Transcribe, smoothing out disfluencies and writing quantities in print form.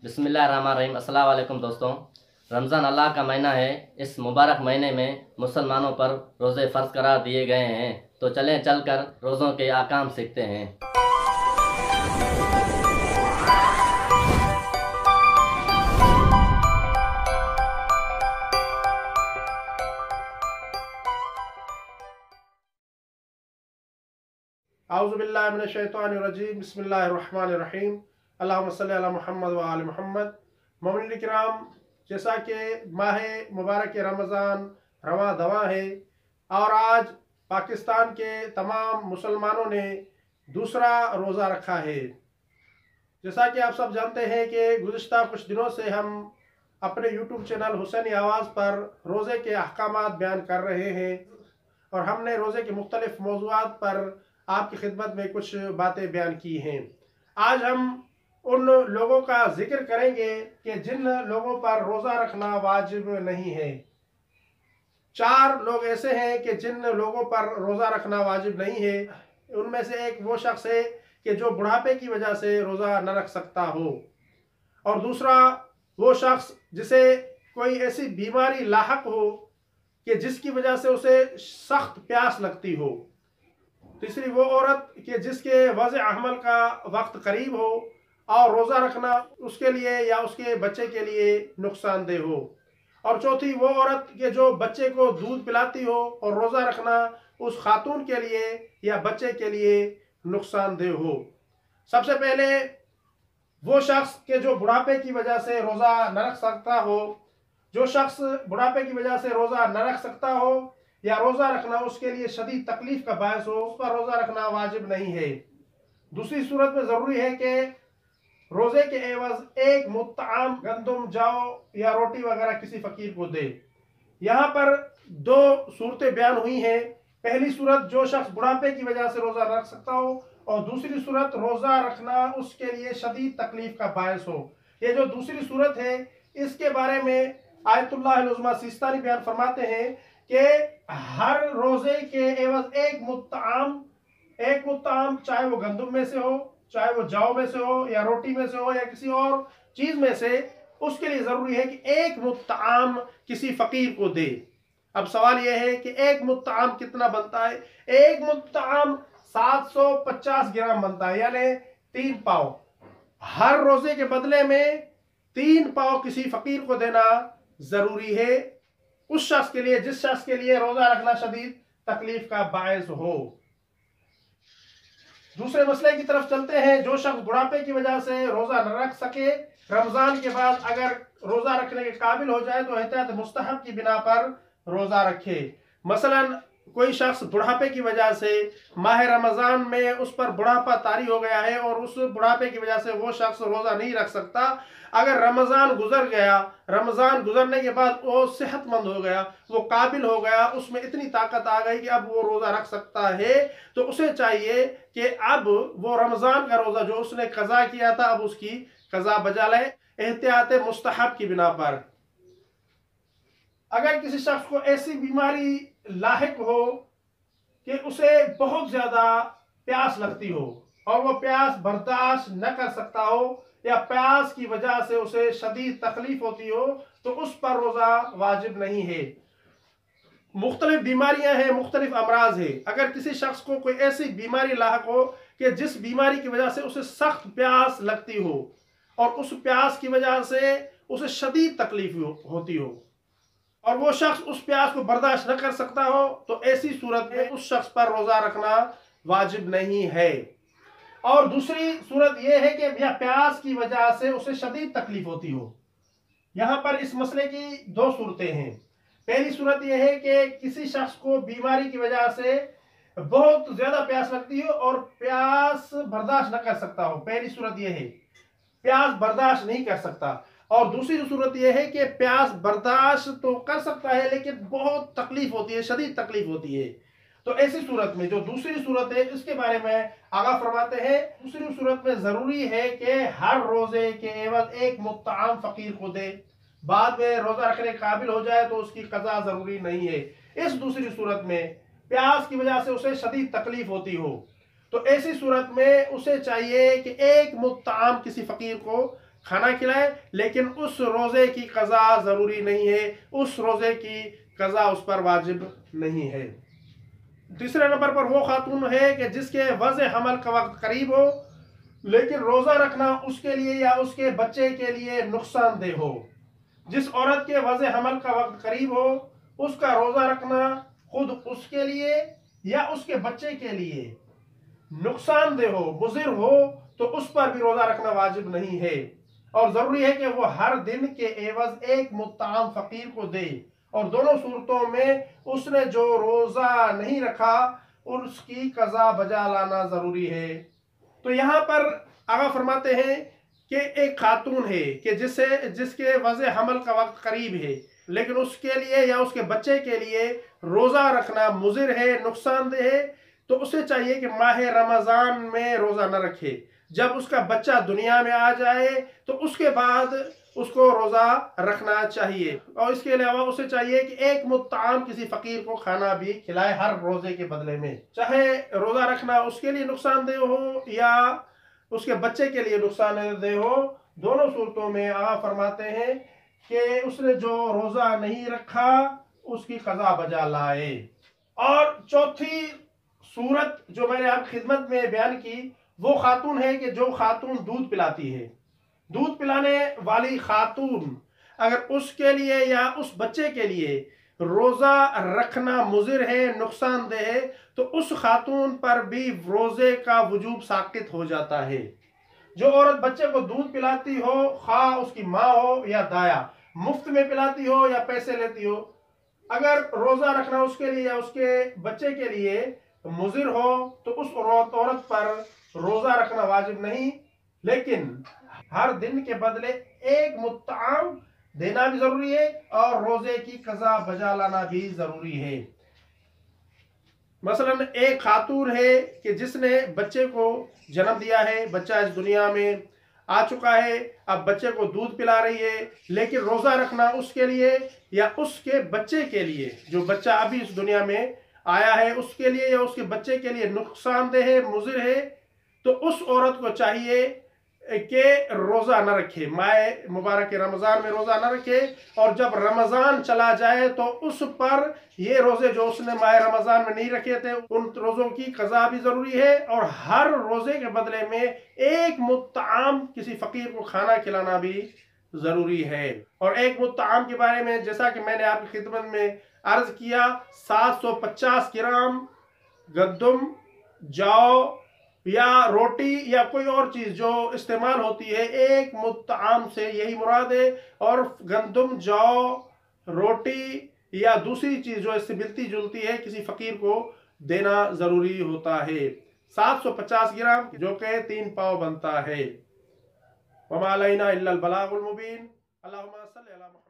बिस्मिल्लाहिर्रहमानिर्रहीम। अस्सलाम वालेकुम दोस्तों। रमज़ान अल्लाह का महीना है। इस मुबारक महीने में मुसलमानों पर रोज़े फ़र्ज़ करार दिए गए हैं, तो चलें चलकर रोज़ों के अहकाम सीखते हैं। आउज़ुबिल्लाहि मिनश्शैतानिर्रजीम बिस्मिल्लाहिर्रहमानिर्रहीम अल्लाहुम्मा सल्लि अला मुहम्मद व आलि मुहम्मद। मोमिनीन किराम, जैसा कि माह मुबारक रमज़ान रवां दवां है और आज पाकिस्तान के तमाम मुसलमानों ने दूसरा रोज़ा रखा है। जैसा कि आप सब जानते हैं कि गुज़िश्ता कुछ दिनों से हम अपने यूट्यूब चैनल हुसैनी आवाज़ पर रोज़े के अहकामात बयान कर रहे हैं और हमने रोज़े के मुख्तलिफ मौज़ूआत पर आपकी खिदमत में कुछ बातें बयान की हैं। आज हम उन लोगों का जिक्र करेंगे कि जिन लोगों पर रोज़ा रखना वाजिब नहीं है। 4 लोग ऐसे हैं कि जिन लोगों पर रोज़ा रखना वाजिब नहीं है। उनमें से एक वो शख्स है कि जो बुढ़ापे की वजह से रोज़ा न रख सकता हो, और दूसरा वो शख्स जिसे कोई ऐसी बीमारी लाहक हो कि जिसकी वजह से उसे सख्त प्यास लगती हो। तीसरी वो औरत कि जिसके वज़े अहमल का वक्त करीब हो और रोज़ा रखना उसके लिए या उसके बच्चे के लिए नुकसानदेह हो। और चौथी वो औरत कि जो बच्चे को दूध पिलाती हो और रोज़ा रखना उस खातून के लिए या बच्चे के लिए नुकसानदेह हो। सबसे पहले वो शख्स के जो बुढ़ापे की वजह से रोज़ा न रख सकता हो, जो शख्स बुढ़ापे की वजह से रोज़ा न रख सकता हो या रोज़ा रखना उसके लिए शदीद तकलीफ का बायस हो, उस पर रोज़ा रखना वाजिब नहीं है। दूसरी सूरत में ज़रूरी है कि रोज़े के एवज एक मुत्तआम गंदम, जौ या रोटी वगैरह किसी फ़कीर को दे। यहाँ पर 2 सूरतें बयान हुई हैं। पहली सूरत जो शख्स बुढ़ापे की वजह से रोज़ा रख सकता हो, और दूसरी सूरत रोज़ा रखना उसके लिए शदीद तकलीफ का बायस हो। ये जो दूसरी सूरत है इसके बारे में आयतुल्लाह उज़्मा सिस्तानी बयान फरमाते हैं कि हर रोज़े के एवज एक मुत्तआम चाहे वो गंदम में से हो, चाहे वो जौ में से हो या रोटी में से हो या किसी और चीज़ में से, उसके लिए ज़रूरी है कि एक मुत्तआम किसी फ़कीर को दे। अब सवाल यह है कि एक मुत्तआम कितना बनता है? एक मुत्तआम 750 ग्राम बनता है, यानी 3 पाव। हर रोज़े के बदले में 3 पाव किसी फ़कीर को देना ज़रूरी है, उस शख्स के लिए जिस शख्स के लिए रोज़ा रखना शदीद तकलीफ का बायस हो। दूसरे मसले की तरफ चलते हैं। जो शख्स बुढ़ापे की वजह से रोज़ा न रख सके, रमज़ान के बाद अगर रोज़ा रखने के काबिल हो जाए तो एहतियात मुस्तहब की बिना पर रोज़ा रखे। मसलन कोई शख्स बुढ़ापे की वजह से माह रमज़ान में उस पर बुढ़ापा तारी हो गया है और उस बुढ़ापे की वजह से वो शख्स रोज़ा नहीं रख सकता। अगर रमज़ान गुजर गया, रमज़ान गुजरने के बाद वो सेहतमंद हो गया, वो काबिल हो गया, उसमें इतनी ताकत आ गई कि अब वो रोज़ा रख सकता है, तो उसे चाहिए कि अब वो रमज़ान का रोज़ा जो उसने कज़ा किया था अब उसकी कज़ा बजा ले, एहतियात मुस्तहब की बिना पर। अगर किसी शख्स को ऐसी बीमारी लाहिक हो कि उसे बहुत ज़्यादा प्यास लगती हो और वो प्यास बर्दाश्त न कर सकता हो या प्यास की वजह से उसे शदीद तकलीफ होती हो, तो उस पर रोज़ा वाजिब नहीं है। मुख्तलिफ बीमारियां हैं, मुख्तलिफ अमराज है। अगर किसी शख्स को कोई ऐसी बीमारी लाहक हो कि जिस बीमारी की वजह से उसे सख्त प्यास लगती हो और उस प्यास की वजह से उसे शदीद तकलीफ होती हो और वो शख्स उस प्यास को बर्दाश्त न कर सकता हो, तो ऐसी सूरत में उस शख्स पर रोज़ा रखना वाजिब नहीं है। और दूसरी सूरत यह है कि यह प्यास की वजह से उसे शदीद तकलीफ होती हो। यहाँ पर इस मसले की 2 सूरतें हैं। पहली सूरत यह है कि किसी शख्स को बीमारी की वजह से बहुत ज़्यादा प्यास लगती हो और प्यास बर्दाश्त न कर सकता हो। पहली सूरत यह है, प्यास बर्दाश्त नहीं कर सकता। और दूसरी सूरत यह है कि प्यास बर्दाश्त तो कर सकता है लेकिन बहुत तकलीफ होती है, शदीद तकलीफ होती है। तो ऐसी सूरत में जो दूसरी सूरत है इसके बारे में आगा फरमाते हैं, दूसरी सूरत में ज़रूरी है कि हर रोज़े के एवज एक मुत्तआम फ़कीर को दे। बाद में रोज़ा रखने के काबिल हो जाए तो उसकी कज़ा ज़रूरी नहीं है। इस दूसरी सूरत में प्यास की वजह से उसे शदीद तकलीफ होती हो, तो ऐसी सूरत में उसे चाहिए कि एक मुत्तआम किसी फ़कीर को کھانا کھلائے، لیکن اس روزے کی قضا ضروری نہیں ہے، اس روزے کی قضا اس پر واجب نہیں ہے۔ تیسرے نمبر پر وہ خاتون ہے کہ جس کے وضع حمل کا وقت قریب ہو لیکن روزہ رکھنا اس کے لیے یا اس کے بچے کے لیے نقصان دہ ہو۔ جس عورت کے وضع حمل کا وقت قریب ہو اس کا روزہ رکھنا خود اس کے لیے یا اس کے بچے کے لیے نقصان دہ ہو، مضر ہو، تو اس پر بھی روزہ رکھنا واجب نہیں ہے، اور ضروری ہے کہ وہ ہر دن کے عوض ایک مطعم فقیر کو دے، اور دونوں صورتوں میں اس نے جو روزہ نہیں رکھا اس کی قضا بجا لانا ضروری ہے۔ تو یہاں پر آقا فرماتے ہیں کہ ایک خاتون ہے کہ جس کے وضع حمل کا وقت قریب ہے لیکن اس کے لیے یا اس کے بچے کے لیے روزہ رکھنا مضر ہے، نقصان دہ ہے، تو اسے چاہیے کہ ماہ رمضان میں روزہ نہ رکھے۔ جب اس کا بچہ دنیا میں آ جائے تو اس کے بعد اس کو روزہ رکھنا چاہیے، اور اس کے علاوہ اسے چاہیے کہ ایک مطعم کسی فقیر کو کھانا بھی کھلائے ہر روزے کے بدلے میں، چاہے روزہ رکھنا اس کے لیے نقصان دہ ہو یا اس کے بچے کے لیے نقصان دہ ہو، دونوں صورتوں میں آقا فرماتے ہیں کہ اس نے جو روزہ نہیں رکھا اس کی قضا بجا لائے۔ اور چوتھی صورت جو میں نے آپ کی خدمت میں بیان کی وہ خاتون ہے کہ جو خاتون دودھ پلاتی ہے۔ دودھ پلانے والی خاتون اگر اس کے لیے یا اس بچے کے لیے روزہ رکھنا مضر ہے، نقصان دہ ہے، تو اس خاتون پر بھی روزے کا وجوب ساقط ہو جاتا ہے۔ جو عورت بچے کو دودھ پلاتی ہو، خواہ اس کی ماں ہو یا دایا، مفت میں پلاتی ہو یا پیسے لیتی ہو، اگر روزہ رکھنا اس کے لیے یا اس کے بچے کے لیے مضر ہو تو اس عورت پر روزہ رکھنا واجب نہیں، لیکن ہر دن کے بدلے ایک مطعم دینا بھی ضروری ہے اور روزے کی قضا بجا لانا بھی ضروری ہے۔ مثلا ایک خاتون ہے کہ جس نے بچے کو جنم دیا ہے، بچہ اس دنیا میں آ چکا ہے، اب بچے کو دودھ پلا رہی ہے، لیکن روزہ رکھنا اس کے لیے یا اس کے بچے کے لیے، جو بچہ ابھی اس دنیا میں آیا ہے اس کے لیے یا اس کے بچے کے لیے نقصان دہ ہے، مضر ہے، تو اس عورت کو چاہیے کہ روزہ نہ رکھے، ماہ مبارک رمضان میں روزہ نہ رکھے، اور جب رمضان چلا جائے تو اس پر یہ روزے جو اس نے ماہ رمضان میں نہیں رکھے تھے ان روزوں کی قضا بھی ضروری ہے، اور ہر روزے کے بدلے میں ایک مطعم کسی فقیر کو کھانا کھلانا بھی ضروری ہے۔ اور ایک مطعم کے بارے میں جیسا کہ میں نے آپ کی خدمت میں عرض کیا، 750 گرام گندم، جو یا روٹی یا کوئی اور چیز جو استعمال ہوتی ہے ایک مطعم سے یہی مراد ہے، اور گندم، جو، روٹی یا دوسری چیز جو اس سے ملتی جلتی ہے کسی فقیر کو دینا ضروری ہوتا ہے۔ 750 گرام جو کہ 3 پاؤ بنتا ہے۔ وما علینا الا البلاغ المبین۔ اللہم صلی علی محمد۔